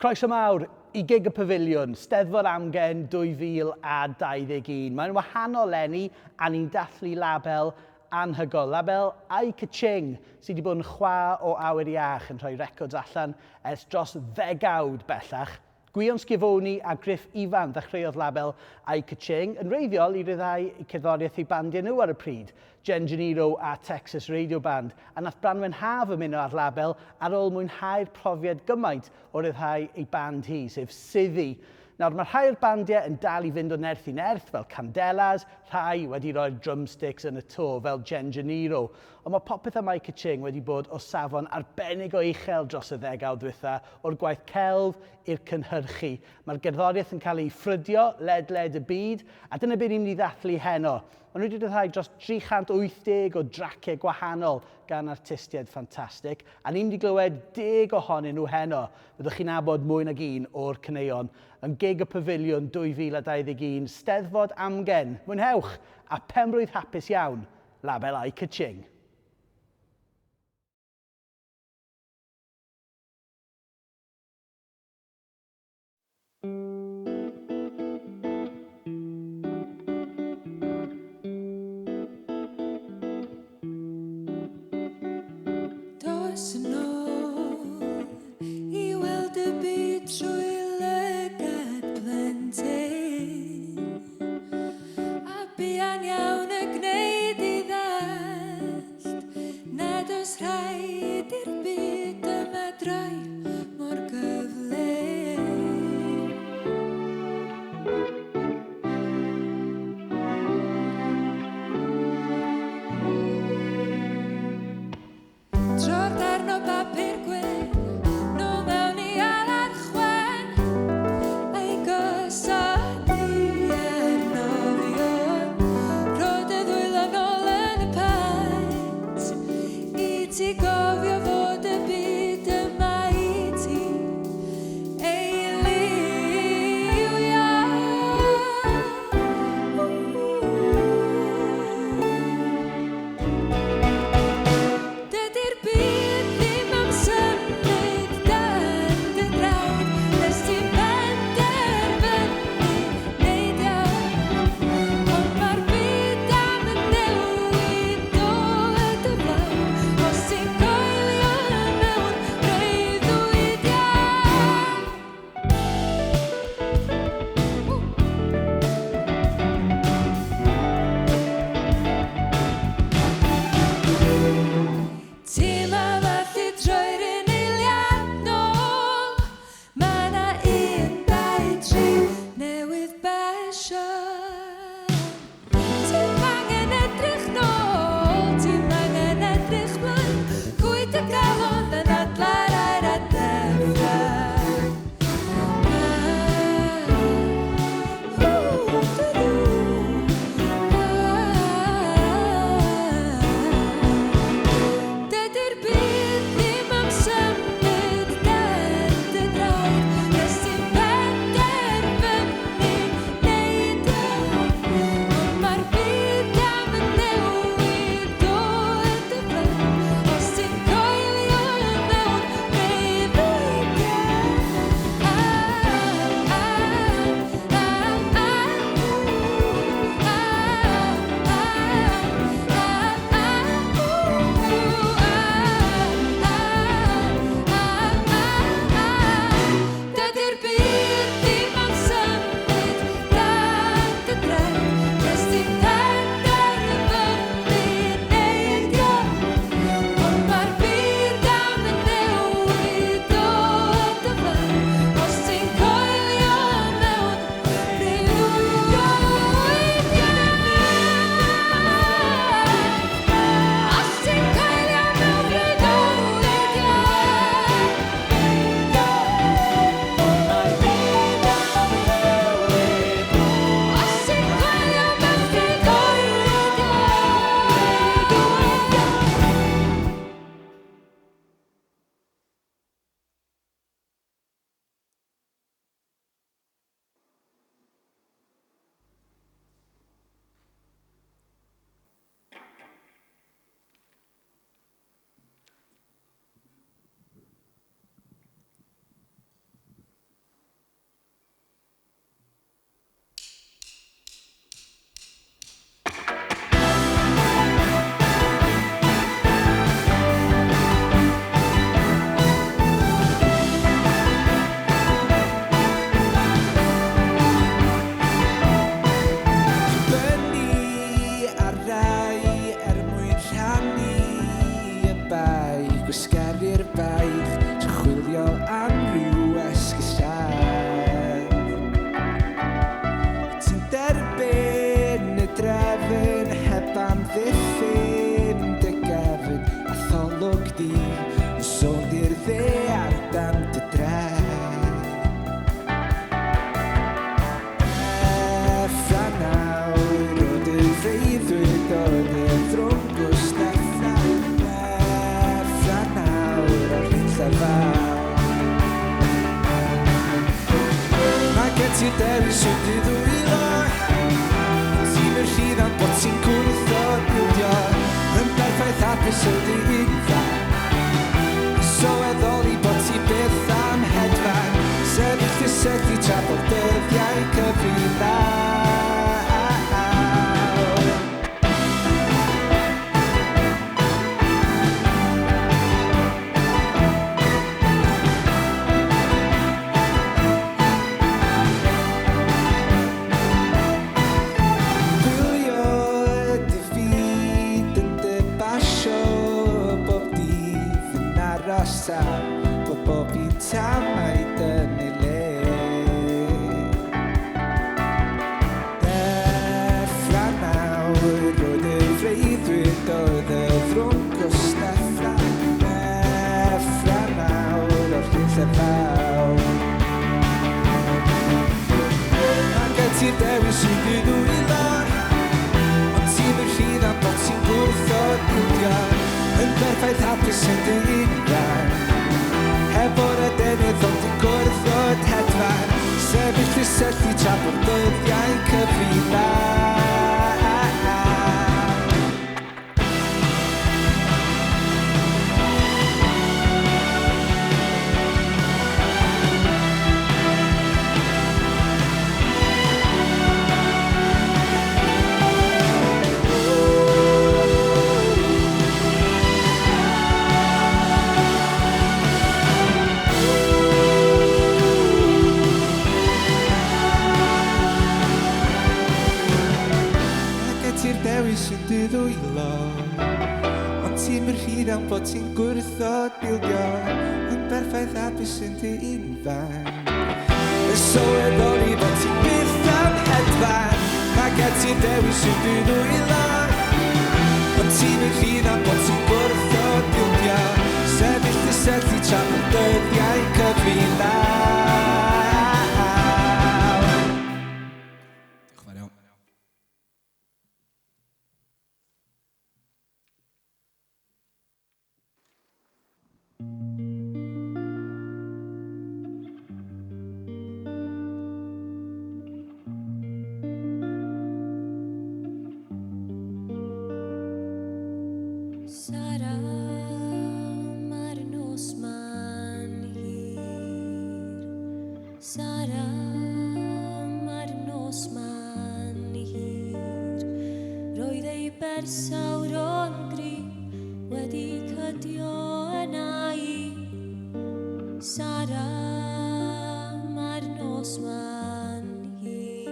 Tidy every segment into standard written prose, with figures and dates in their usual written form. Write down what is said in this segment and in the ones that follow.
Croeso mawr i Gig y Pafiliwn, Steddfod Amgen 2021. Mae'n wahanol lenni a ni'n dathlu label anhygol. Label Ai Ka-Ching sydd wedi bod yn chwa o awyr iach yn rhoi records allan ers dros ddegawd bellach. Gwion Sgifoni a Griff Ifan ddechreuodd label Ai Ka-Ching yn reiddiol i ryddhau eu cerddoriaeth eu bandiau nhw ar y pryd, Gen Janiro a Texas Radio Band, a nath Branwen Haf ymuno ar label ar ôl mwynhau'r profiad gymaint o ryddhau ei band hi, sef Siddi. Nawr, mae rhai o'r bandiau yn dal i fynd o nerth i nerth, fel Candelas, rhai wedi rhoi'r drumsticks yn y to, fel Gen Janiro. Ond mae popeth am Ai Ka-Ching wedi bod o safon arbennig o uchel dros y ddegawd dwytha, o'r gwaith celf i'r cynhyrchu. Mae'r gerddoriaeth yn cael ei ffrydio ledled y byd, a dyna beth ni'n mynd i ddathlu heno. Maen nhw wedi ryddhau dros 380 o draciau gwahanol gan artistiaid ffantastig, a ni'n mynd i glywed 10 ohonyn nhw heno. Byddwch chi'n nabod mwy nag un o'r caneuon yn Gig y Pafiliwn 2021, Steddfod Amgen. Mwynhewch a penblwydd hapus iawn, label Ai Ka-Ching. Dos yn ôl i weld y byd trwy lygad plentyn, a buan iawn y gwneud i ddallt nad oes rhaid i'r byd yma droi mor gyflym. Tro'r darn o bapur gwyn, nhw mewn i alad chwen, a'i gosod ni arno fi o'n rhod y ddwylo nôl yn y paent, i ti gofio fod y gwsgeri'r baich, tra chwilio am ryw esgysiad. Ti'n derbyn y drefn heb am ddiffyn dy gefn, a tholwg di yn sôn i'r dde ar dan dy dref. Ti'n dewis yw dy ddwylo, ti'n yr rhydd am bod ti'n gwrtho bildio, yn berffaith hapus o dy unfa. Sylweddoli bod ti byth am hedfan, sefyll cysylltu tra bod dyddiau cyfrinach. Bod bob un tamaid yn ei le. Deffra nawr roedd y freuddwyd oedd y ddrwng o sneffra. Deffra nawr o'r llyn llefaw. Angen ti'r dewis yw dy ddwylo, ond ti'n yr rhydd am bod ti'n gwrtho dildio, yn berffaith hapus yn dy unfan. Heb o'r adenydd ond yn gwrthod hedfan, sefyll cysylltu tra bod dyddiau cyfrinach. Sy'n dy ddwylo, ond ti'n yr hyd am bod ti'n gwrtho bildio, yn berffaith hapus yn dy unfan. Y sylweddoli bod ti'n byth am hedfan, mae gen ti'r dewis sy'n dy ddwylo, ond ti'n yr hyd am bod ti'n gwrtho bildio, sefyll cysylltu tra bod dyddiau cyfrinach. Sarà mar nos man hir, Sarà mar nos man hir, roedd ei bersawr o'n gri wedi cydio yna i. Sarà mar nos man hir,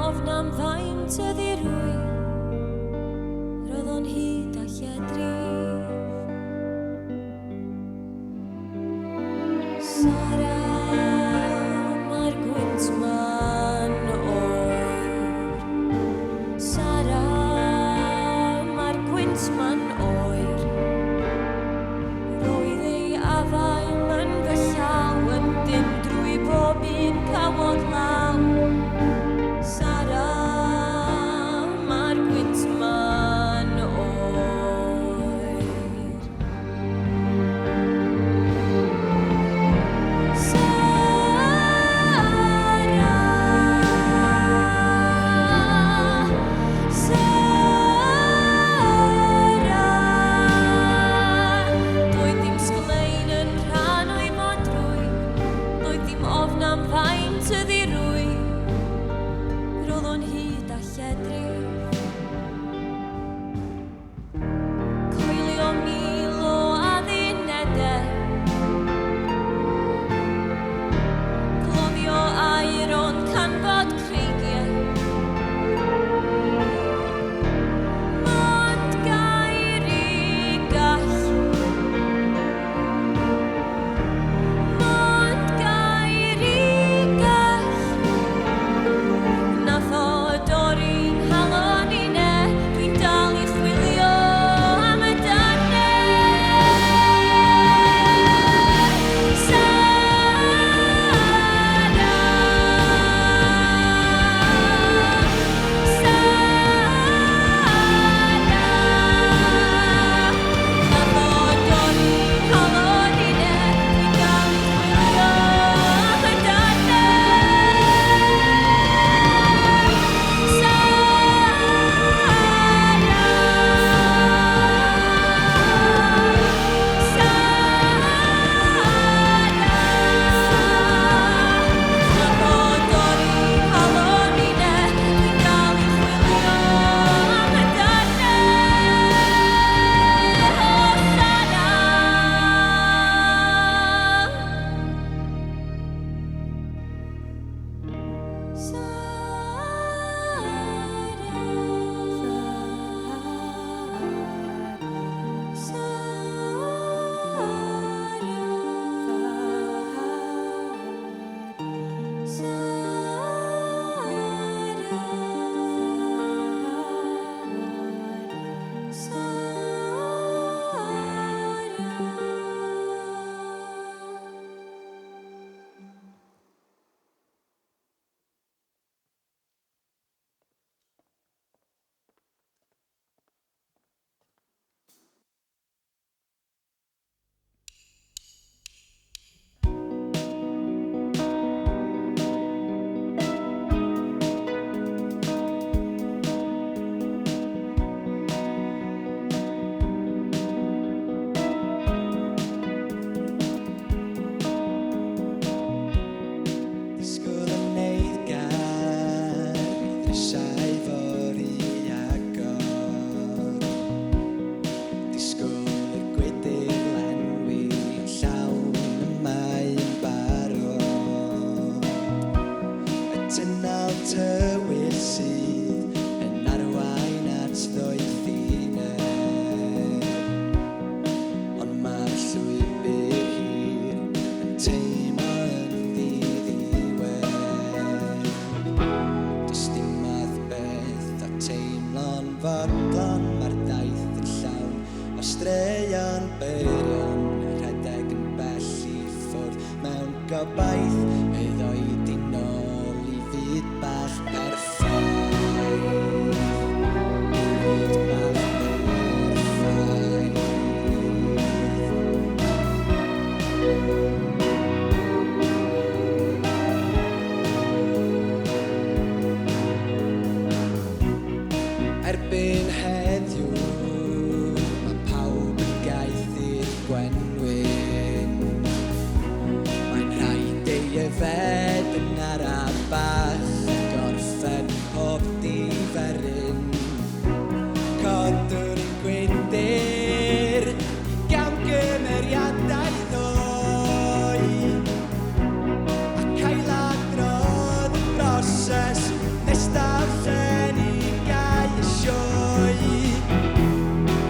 ofnam faint y ddirwy, roedd fodlon mae'r daith yn llawn o straeon byrion rhedeg yn bell I ffwrdd mewn gobaith iddo I di nôl I fyd bach perffaith fyd bach perffaith erbyn heddiw mae pawb yn gaeth i'r gwenwyn mae'n rhaid ei yfed yn arabach gorffen pob diferyn codwr yn gwyndir I gamgymeriadau ddoi ac ailadrodd y broses nes darllen I gau y sioe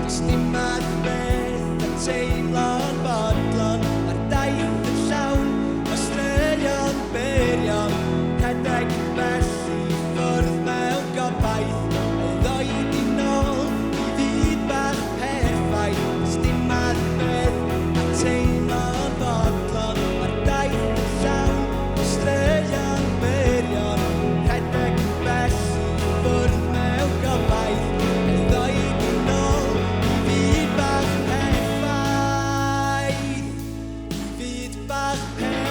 Does dim adbeth a teimlo'n bodlon Mae'r daith yn llawn o straeon byrion rhedeg yn bell I ffwrdd mewn gobaith iddo I di nôl I fyd bach perffaith Does dim adbeth a teimlo'n bodlon Mae'r daith yn llawn o straeon byrion rhedeg yn bell I ffwrdd mewn gobaith iddo I di nôl I fyd bach perffaith I fyd bach perffaith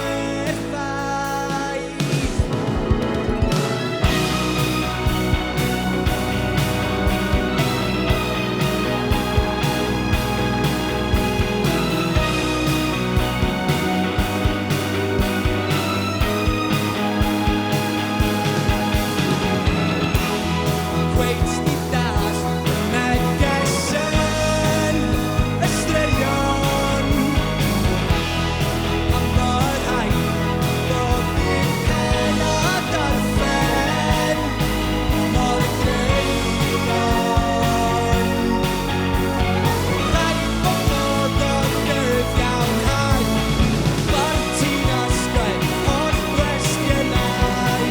Cweit di dall negesyn y straeon Ond mor rhaid bod fi'n penod orffen mor greulon Rhaid bod modd o'n gyrdd iawn rhaid Ffordd ti'n osgoi o'r gwestiynau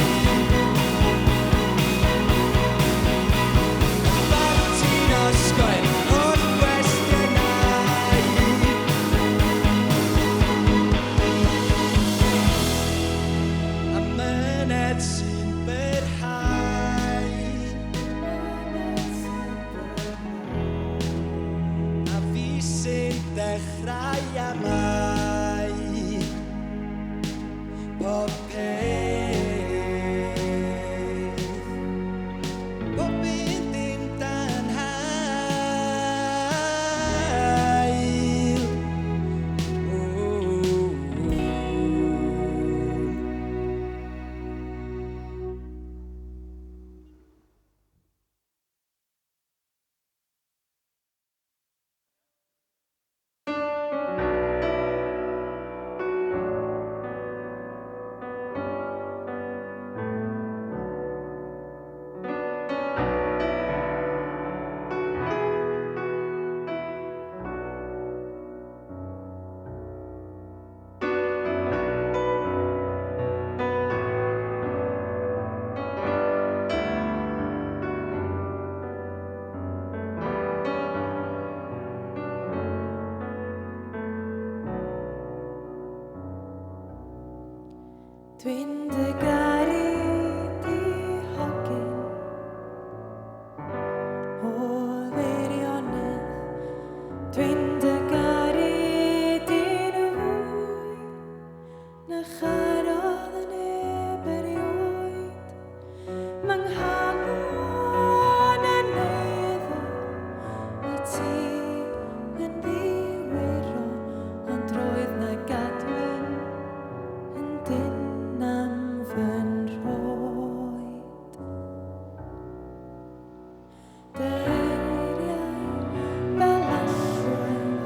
Ffordd ti'n osgoi o'r gwestiynau A myned sy'n byrhau A fi sy'n dechrau amau Pob peth Pob un dim dan hael Dwi'n dy garu di hogyn o wirionedd Dwi'n dy garu di'n fwy na charodd yn neb erioed Mae nghalon yn neiddo y ti yn ddiwiro ond roedd na gadwyn yn dyn am fy nroed Dy eiriau fel allwedd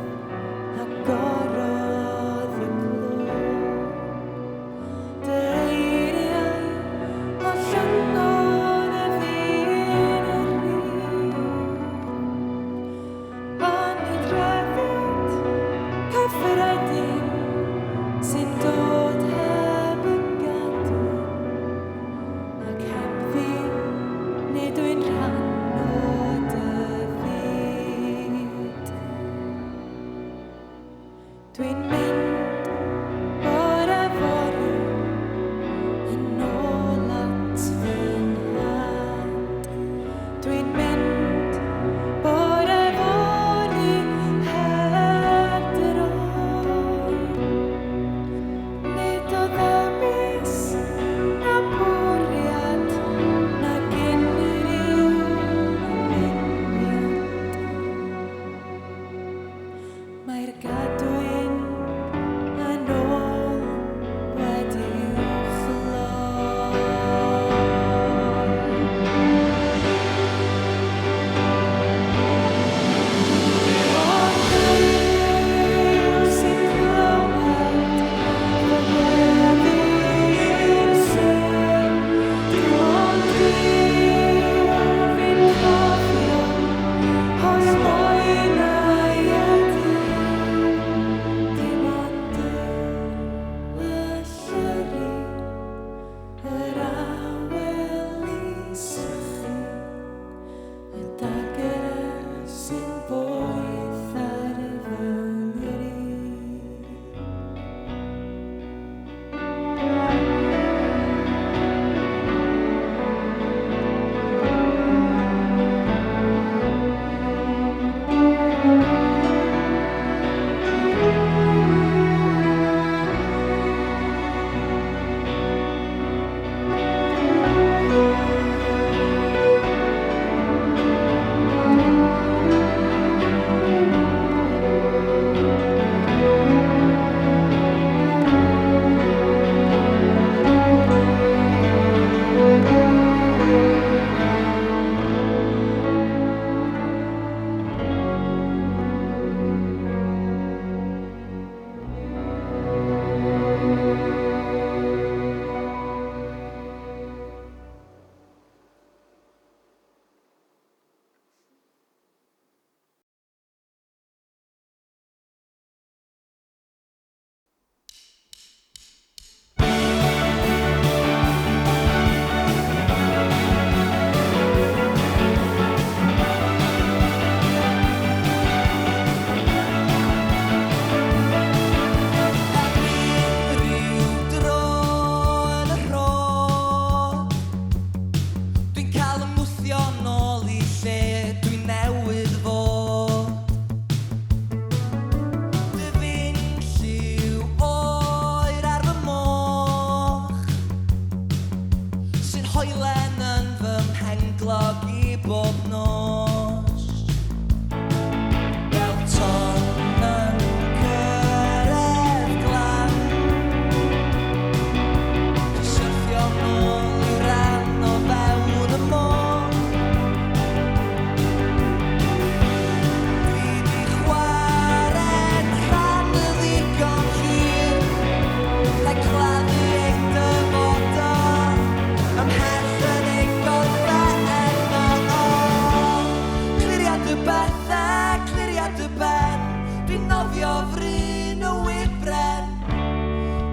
y bethau, cliriad y ben. Dwi'n nofio fryn o wybren.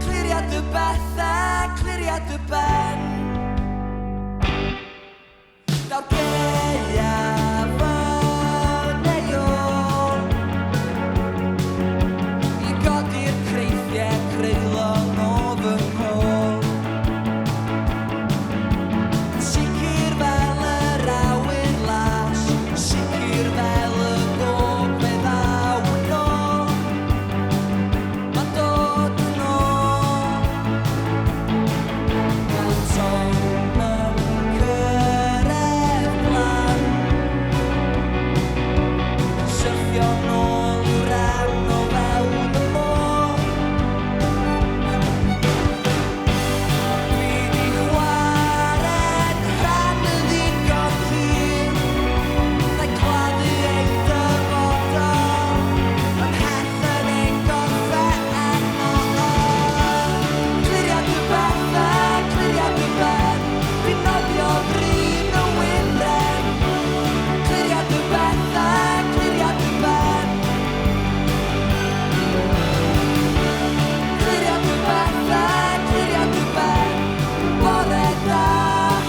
Cliriad y bethau, cliriad y ben. Nawr gaeaf yn eol I godi'r creithiau creulon o fy nghôl. Sicr fel yr awyr las, sicr fel y gogledd awn ôl. Ma'n dod yn ôl. Fel ton yn cyrraedd glan, syrthio nôl i'w ran o fewn y môr. Dwi 'di chware'n rhan y ddigon hir, na'i claddu ein dyfodol ymhell yn ein gorffen o. Cliriad y bethau, cliriad y ben. Dwi'n nofio bryn o wybren. Cliriad y bethau, cliriad y ben. Cliriad y bethau, cliriad y ben. Bore da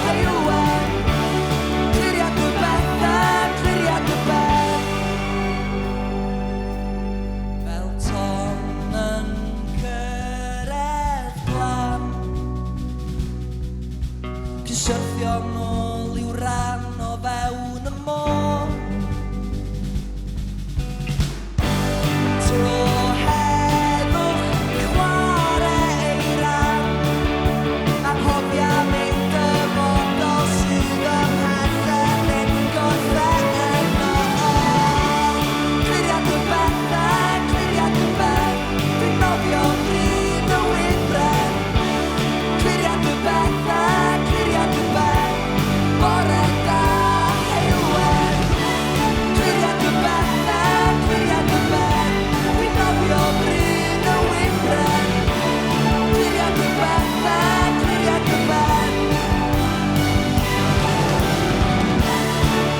heilwen. Cliriad y bethau, cliriad y ben. Fel ton yn cyrraedd glan, syrthio nôl i'w ran o fewn y môr. Tro heddwch chwarae ei ran, anghofia ein dyfodol sydd ymhell yn ein gorffen o. Cliriad y bethau, cliriad y ben. Dwi'n nofio bryn o wybren. Cliriad y bethau, cliriad y ben. Bore da heilwen. Cliriad y bethau, cliriad y ben. Dwi'n nofio bryn o wybren. Cliriad y bethau, cliriad y ben.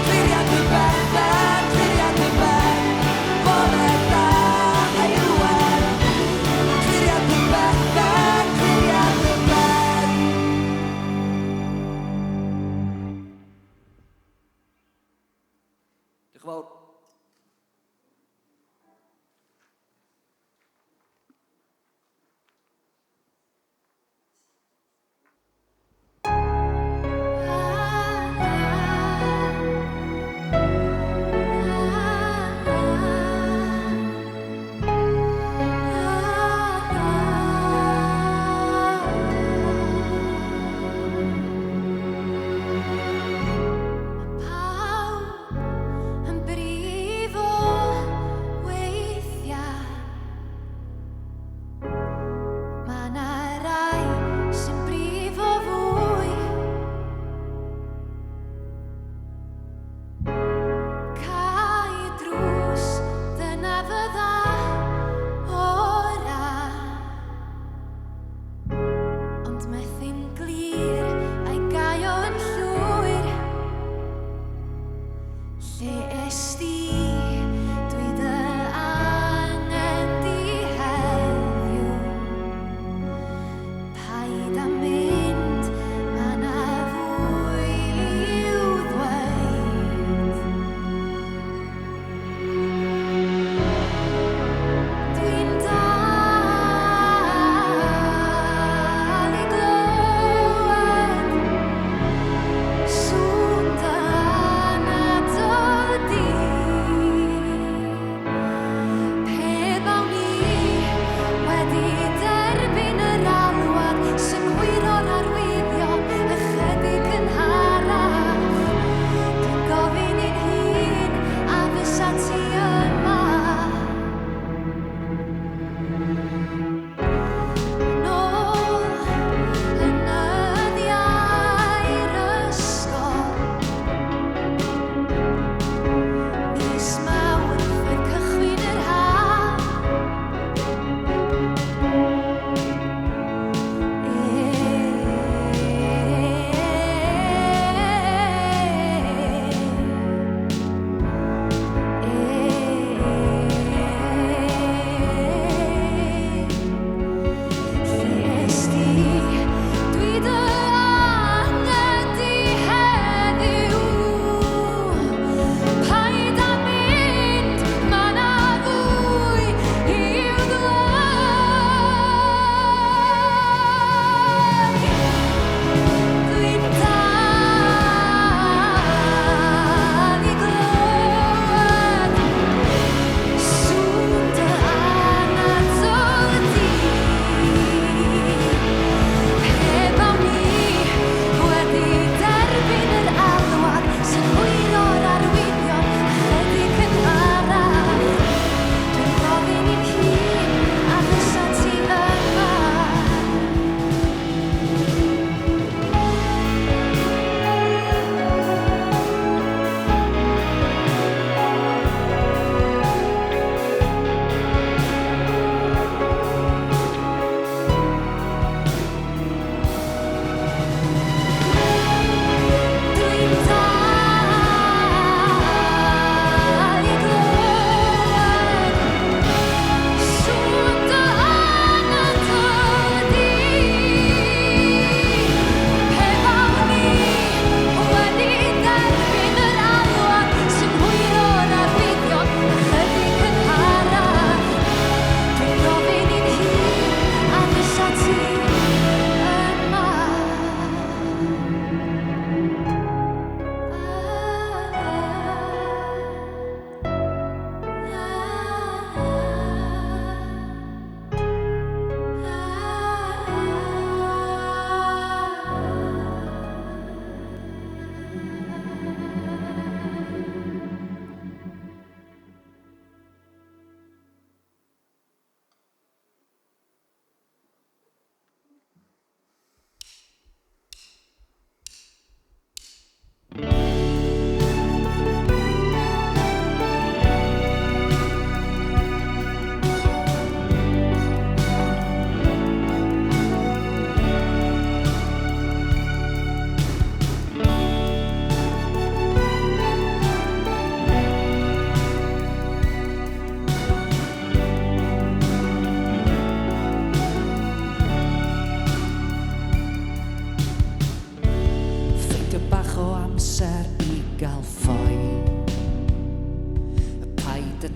Cliriad y bethau, cliriad y ben. Bore da heilwen. Cliriad y bethau, cliriad y ben. Diolch yn fawr. Pawb yn brifo weithiau. Ma' 'na rai sy'n brifo fwy. Cau drws, dyna fydda ora. Ond methu'n glir a'i gai o'n llwyr. Lle esti, dwi dy angen di heddiw. Paid â mynd, ma' 'na fwy i'w ddweud. Dwi'n dal i glywed sŵn dy anadl di.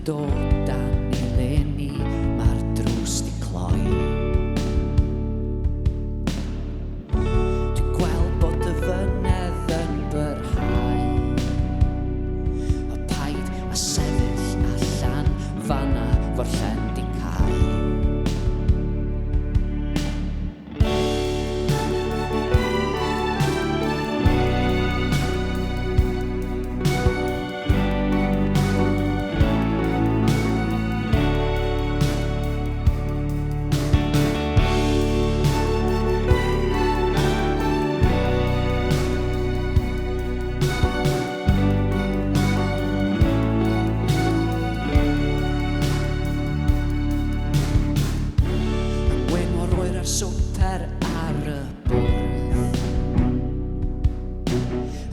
dod dan i leni, mae'r drws di cloi. Dwi'n gweld bod y fynedd yn byrhau, y paid a sefyll allan fanna fo'r llen di cau. Swper ar y bwrdd,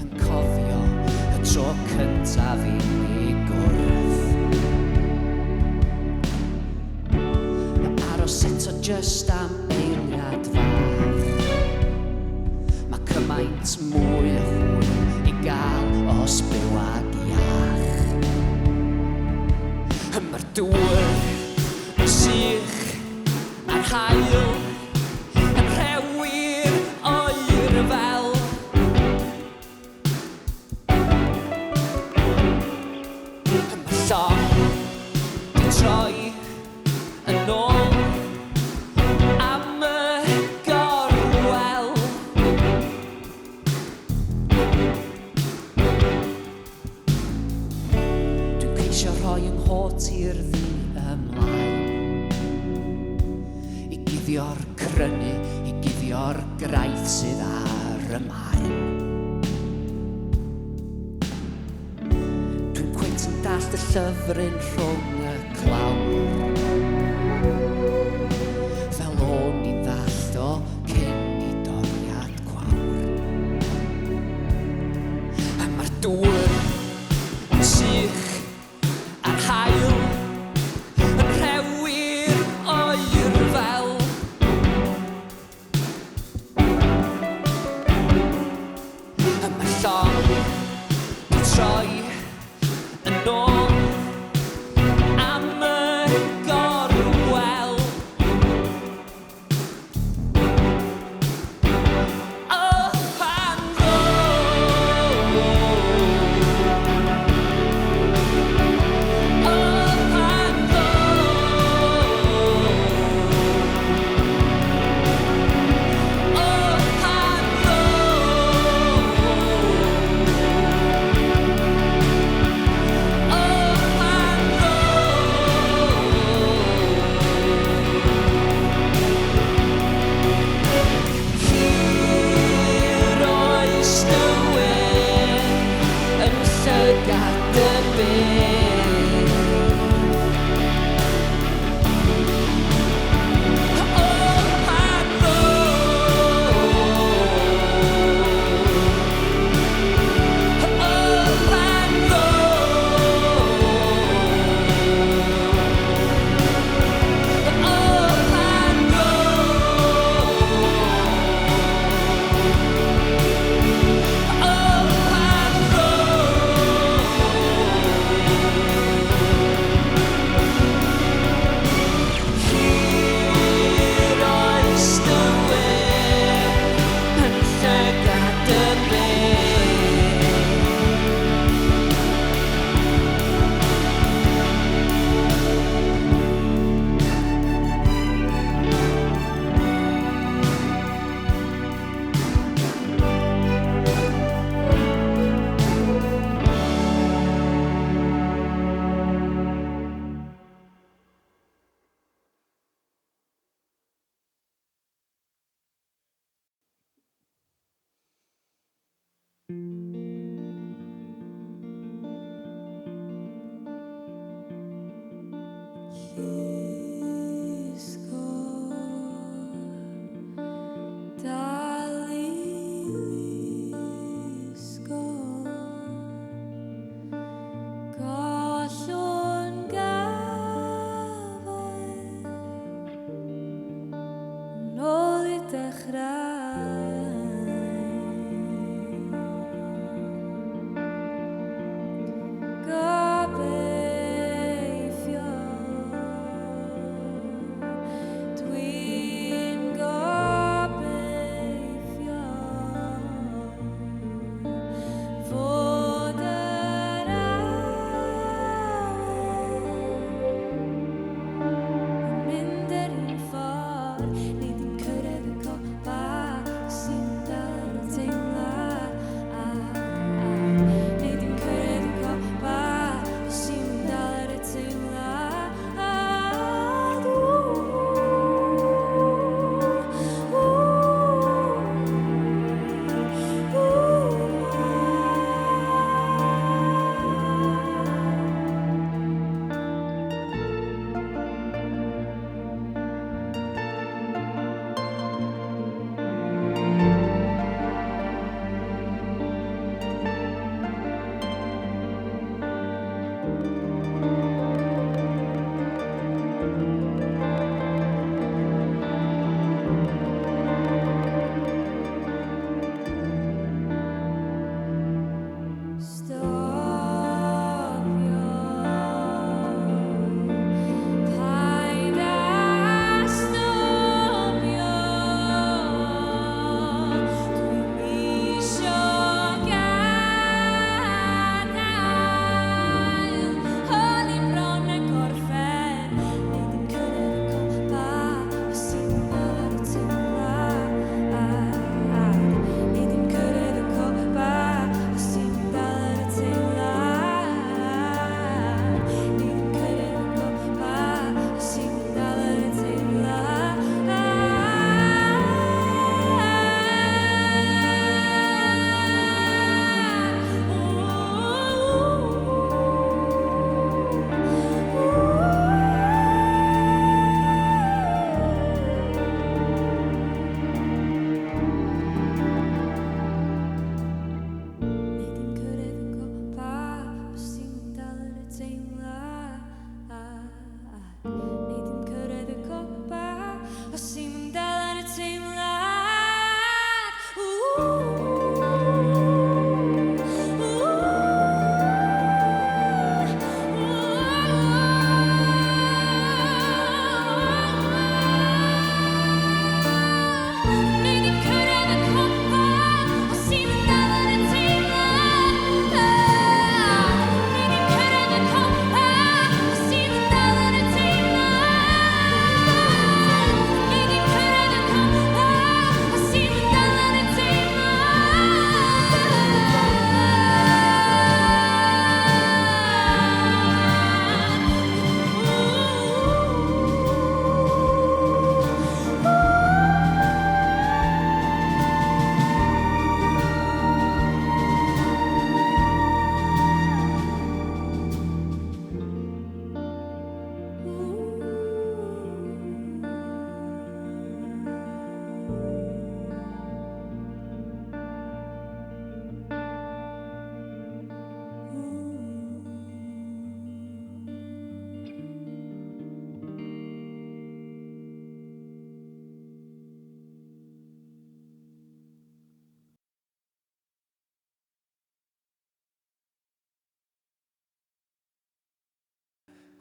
yn cofio y tro cyntaf i mi gwrdd. Aros eto just am eiliad fach, mae cymaint mwy o hwyl i gael os byw ag iach. Mae'r dŵr yn sych a'r haul troi yn ôl am y gorwel. Dwi'n ceisio rhoi yng nghot i'r ddi ymlaen, i guddio'r crynu, i guddio'r graith sydd ar y maen. Dwi'n cwynt yn dallt y llyfryn rhwng y clawr, fel o'n i'n ddallt o cyn i doriad gwawr. A mae'r dŵr yn sych a'r haul yn rhewi'r oer fel. A mae'r llong yn troi yn ôl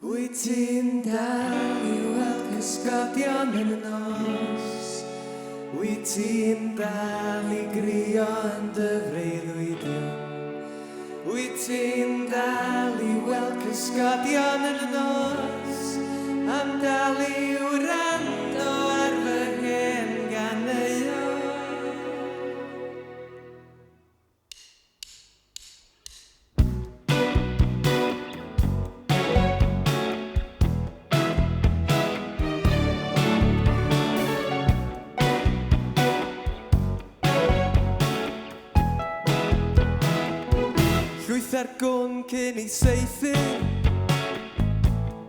Wyt ti'n dal i weld cysgodion yn y nos? Wyt ti'n dal i grio yn dy freuddwydion? Wyt ti'n dal i weld cysgodion yn y nos? Am dal i wrando ar fy hen ganeuon? Llwyth ar gwn cyn ei seithi,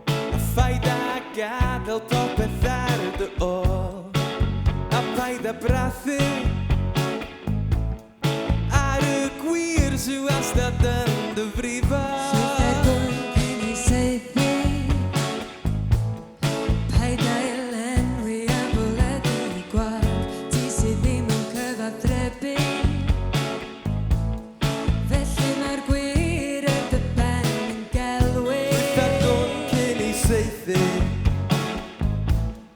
a ffaid a gadael popeth ar dy ôl, a paid a brathu ar y gwir sy'n wastad yn dy frifo. Llwyth ar gwn cyn ei seithi, paid a elenwi a bwledu i gweld, ti sydd ddim yn cyfathrebu. Felly mae'r gwir yn dy ben yn gelwi. Llwyth ar gwn cyn ei seithi,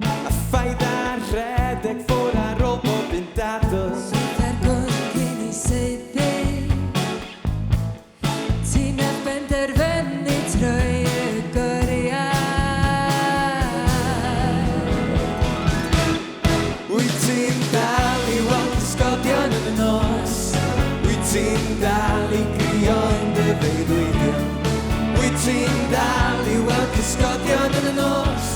a ffaid a rhedeg ffwr ar ôl bob un dadl. Llwyth ar gwn cyn ei seithi, ti'n benderfynu trwy y goriau. Wyt ti'n dal i weld cysgodion yn y nos? Wyt ti'n dal i grio yn dy freuddwydion? Wyt ti'n dal i weld cysgodion yn y nos?